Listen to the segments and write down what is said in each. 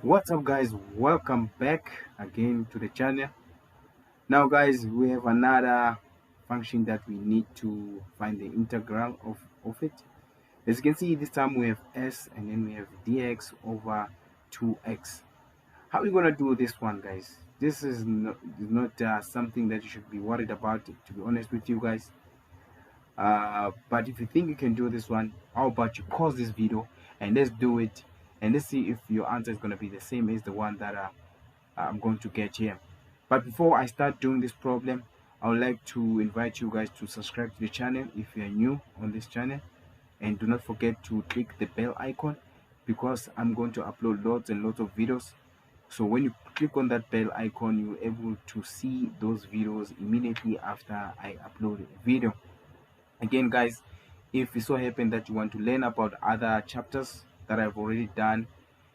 What's up, guys? Welcome back again to the channel. Now guys, we have another function that we need to find the integral of it. As you can see, this time we have s and then we have dx over 2x. How are we gonna do this one, guys? This is not something that you should be worried about, to be honest with you guys. But if you think you can do this one, how about you pause this video and let's do it, and let's see if your answer is going to be the same as the one that I'm going to get here. But before I start doing this problem, I would like to invite you guys to subscribe to the channel if you are new on this channel, and do not forget to click the bell icon, because I'm going to upload lots and lots of videos. So when you click on that bell icon, you're able to see those videos immediately after I upload a video. Again, guys, if it so happen that you want to learn about other chapters that I've already done,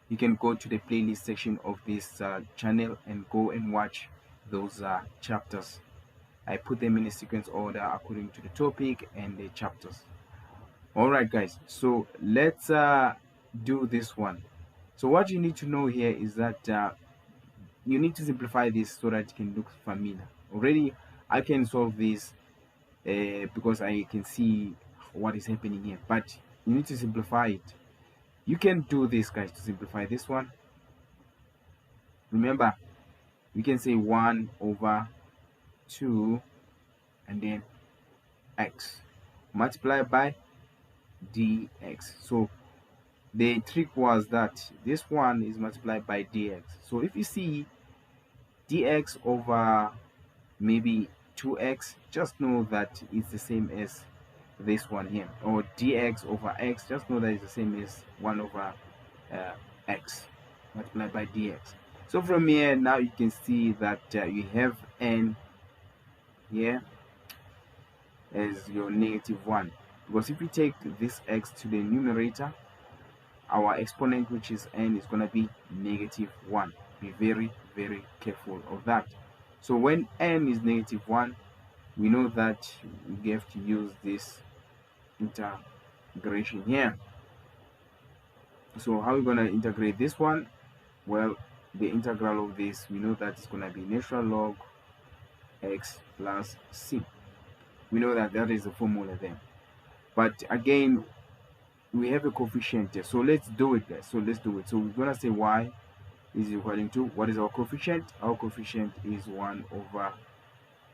you can go to the playlist section of this channel and go and watch those chapters. I put them in a sequence order according to the topic and the chapters. All right, guys, so let's do this one. So what you need to know here is that you need to simplify this so that it can look familiar. Already I can solve this because I can see what is happening here, but you need to simplify it. You can do this, guys, to simplify this one. Remember, we can say 1 over 2 and then x multiplied by dx. So the trick was that this one is multiplied by dx. So if you see dx over maybe 2x, just know that it's the same as this one here, or dx over x, just know that it's the same as 1 over x multiplied by dx. So from here now you can see that you have n here as your -1, because if we take this x to the numerator, our exponent, which is n, is going to be -1. Be very careful of that. So when n is -1, we know that we have to use this integration here. So how are we going to integrate this one? Well, the integral of this, we know that it's going to be natural log x plus c. We know that that is the formula there. But again, we have a coefficient here, so let's do it, guys. So let's do it. So we're going to say y is equal to, what is our coefficient? Our coefficient is 1 over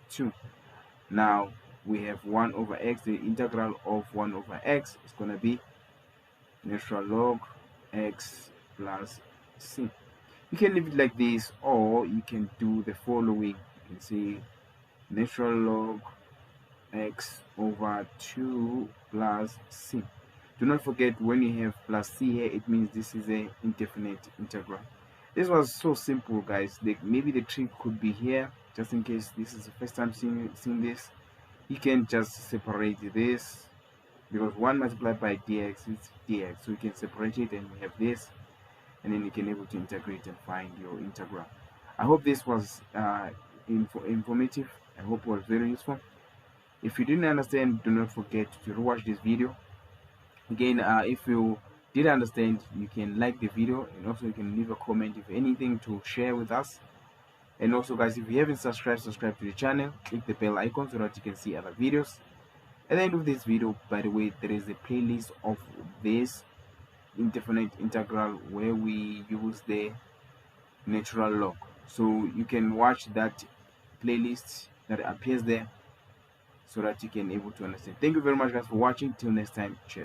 2. Now we have 1 over x. The integral of 1 over x is going to be natural log x plus c. You can leave it like this, or you can do the following. You can say natural log x over 2 plus c. Do not forget, when you have plus c here, it means this is a indefinite integral. This was so simple, guys. Maybe the trick could be here, just in case this is the first time seeing this. You can just separate this, because 1 multiplied by dx is dx, so you can separate it and you have this, and then you can able to integrate and find your integral. I hope this was informative. I hope it was very useful. If you didn't understand, do not forget to rewatch this video. Again, if you did understand, you can like the video, and also you can leave a comment if anything to share with us. And also, guys, if you haven't subscribed to the channel, click the bell icon so that you can see other videos. At the end of this video, by the way, there is a playlist of this indefinite integral where we use the natural log, so you can watch that playlist that appears there so that you can able to understand. Thank you very much, guys, for watching. Till next time, cheers.